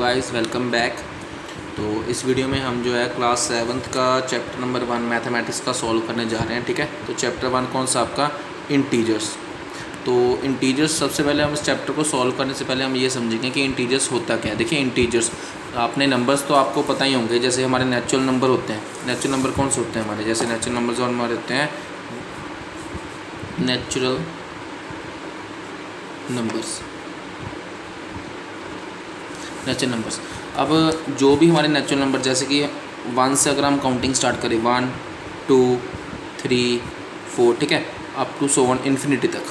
Guys, welcome back. तो इस video में हम जो है क्लास 7th का चैप्टर नंबर 1 मैथमेटिक्स का सॉल्व करने जा रहे हैं। ठीक है, तो चैप्टर 1 कौन सा आपका? इंटीजर्स। तो इंटीजर्स सबसे पहले हम इस चैप्टर को सॉल्व करने से पहले हम ये समझेंगे कि इंटीजर्स होता क्या है। देखिए, इंटीजर्स आपने नंबर्स तो आपको पता ही होंगे, जैसे हमारे नेचुरल नंबर होते हैं। नेचुरल नंबर कौन से होते हैं हमारे? जैसे नेचुरल नंबर जो हमारे होते हैं नेचुरल नंबर्स। अब जो भी हमारे नेचुरल नंबर, जैसे कि 1 से अगर हम काउंटिंग स्टार्ट करें 1 2 3 4, ठीक है, up to so on infinity तक,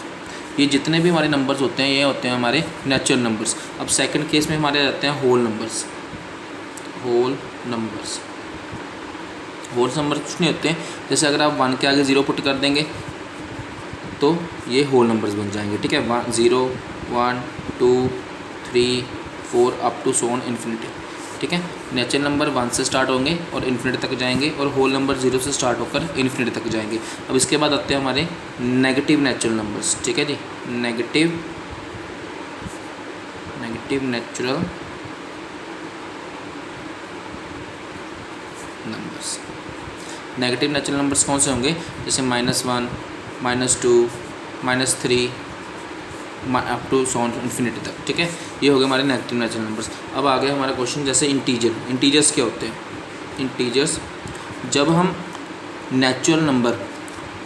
ये जितने भी हमारे नंबर्स होते हैं ये होते हैं हमारे नेचुरल नंबर्स। अब सेकंड केस में हमारे रहते हैं होल नंबर्स। होल नंबर्स कुछ नहीं होते हैं, जैसे अगर आप 1 के आगे 0 पुट कर देंगे तो ये होल नंबर्स बन जाएंगे। ठीक है, 0 1 2 3 4 up to so on infinity. ठीक है, नेचुरल नंबर 1 से स्टार्ट होंगे और इन्फिनिटी तक जाएंगे, और होल नंबर 0 से स्टार्ट होकर इन्फिनिटी तक जाएंगे। अब इसके बाद आते हैं हमारे नेगेटिव नेचुरल नंबर्स। ठीक है जी, negative natural numbers. Negative natural numbers कौन से होंगे? जैसे -1 -2 -3 up to so on infinity तक। ठीक है, ये हो गए हमारे नेगेटिव नेचुरल नंबर्स। अब आ गया हमारा क्वेश्चन, जैसे इंटीजर्स क्या होते हैं? इंटीजर्स, जब हम नेचुरल नंबर,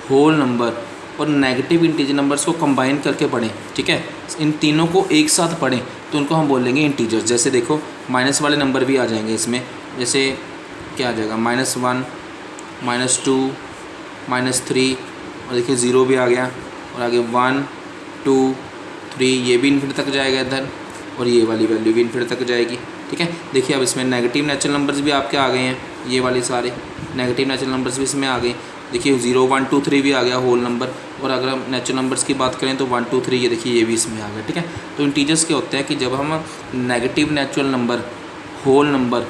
होल नंबर और नेगेटिव इंटीजर नंबर्स को कंबाइन करके पढ़ें, ठीक है, इन तीनों को एक साथ पढ़ें तो उनको हम बोलेंगे इंटीजर्स। जैसे देखो, माइनस वाले नंबर भी आ जाएंगे इसमें, जैसे क्या आ जाएगा? -1 -2 -3, और देखिए 0 भी आ गया, और आगे 1 2 3, ये भी इन्फिनिटी तक जाएगा इधर, और ये वाली वैल्यू भी इन्फिनिटी तक जाएगी। ठीक है, देखिए अब इसमें नेगेटिव नेचुरल नंबर्स भी आपके आ गए हैं, ये वाले सारे नेगेटिव नेचुरल नंबर्स भी इसमें आ गए। देखिए 0 1 2 3 भी आ गया होल नंबर, और अगर हम नेचुरल नंबर्स की बात करें तो 1 2 3, ये देखिए ये भी इसमें आ गया। ठीक है, तो इंटीजर्स क्या होते हैं कि जब हम negative natural number, whole number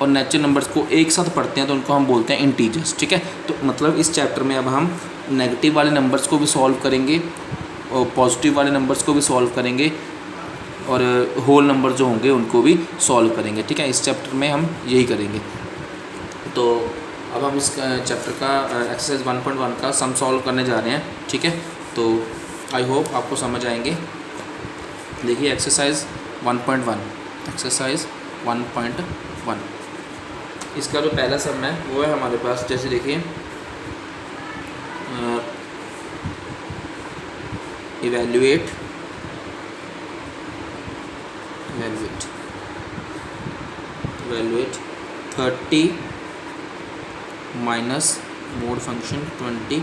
और नेचुरल नंबर्स को एक साथ पढ़ते हैं तो उनको हम बोलते हैं इंटीजर्स। ठीक है, तो मतलब इस चैप्टर में अब हम नेगेटिव वाले नंबर्स को भी सॉल्व करेंगे और पॉजिटिव वाले नंबर्स को भी सॉल्व करेंगे, और होल नंबर जो होंगे उनको भी सॉल्व करेंगे। ठीक है, इस चैप्टर में हम यही करेंगे। तो अब हम इस चैप्टर का एक्सरसाइज 1.1 का सम सॉल्व करने जा रहे हैं। ठीक है, तो आई होप आपको समझ आएंगे। देखिए एक्सरसाइज 1.1, एक्सरसाइज 1.1, इसका जो पहला सम है वो है हमारे पास, जैसे देखिए इवैल्यूएट 30 माइनस मोड फंक्शन 21।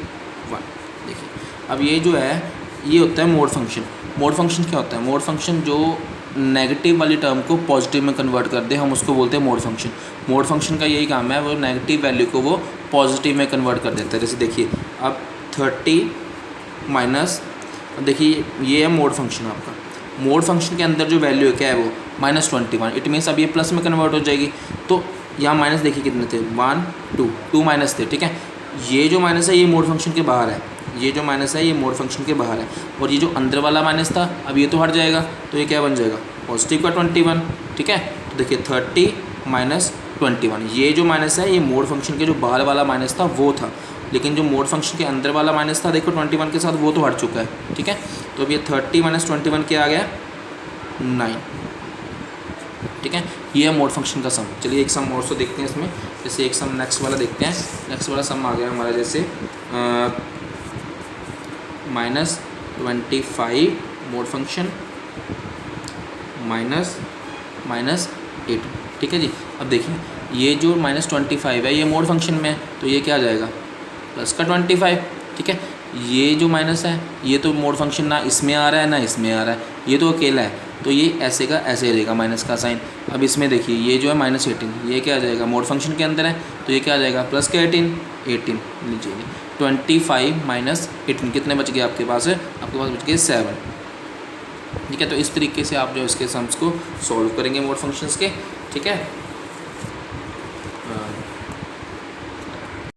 देखिए अब ये जो है ये होता है मोड फंक्शन। मोड फंक्शन क्या होता है? मोड फंक्शन जो नेगेटिव वाली टर्म को पॉजिटिव में कन्वर्ट कर दे, हम उसको बोलते हैं मोड फंक्शन। मोड फंक्शन का यही काम है, वो नेगेटिव वैल्यू को वो पॉजिटिव में कन्वर्ट कर देता है। जैसे देखिए अब 30 माइनस, देखिए ये है मोड फंक्शन आपका। मोड फंक्शन के अंदर जो वैल्यू है क्या है वो? -21। इट मीन्स अब ये प्लस में कन्वर्ट हो जाएगी। तो यहाँ माइनस देखिए कितने थे? 1 2 माइनस थे। ठीक है, ये जो माइनस है ये मोड फंक्शन के बाहर है, ये जो माइनस है ये मोड फंक्शन के बाहर है, और ये जो अंदर वाला माइनस था अब ये तो हट जाएगा, तो ये क्या बन जाएगा? पॉजिटिव का 21। ठीक है, तो देखिए 30 माइनस 21, ये जो माइनस है ये मोड फंक्शन के जो बाहर वाला माइनस था वो था, लेकिन जो मोड फंक्शन के अंदर वाला माइनस था देखो 21 के साथ, वो तो हट चुका है। ठीक है, तो अब ये 30 माइनस 21 क्या आ गया? 9। ठीक है, ये है मोड फंक्शन का सम। चलिए एक सम और से देखते हैं इसमें, जैसे एक सम नेक्स्ट वाला देखते हैं। नेक्स्ट वाला सम आ गया हमारा, जैसे -25 मोड फंक्शन माइनस 8। ठीक है जी, अब देखिए ये जो -25 है ये मोड फंक्शन में है, तो ये क्या आ जाएगा? प्लस का 25। ठीक है, ये जो माइनस है ये तो मोड फंक्शन ना इसमें आ रहा है ना इसमें आ रहा है, ये तो अकेला है, तो ये ऐसे का ऐसे रहेगा माइनस का साइन। अब इसमें देखिए ये जो है -18, ये क्या आ जाएगा? मोड फंक्शन के अंदर है, तो ये क्या आ जाएगा? प्लस का 18 लीजिए 25 माइनस 18, कितने बच गए आपके पास? आपके पास बच गए 7। ठीक है, तो इस तरीके से आप जो इसके सम्स को सॉल्व करेंगे मोड फंक्शंस के। ठीक है।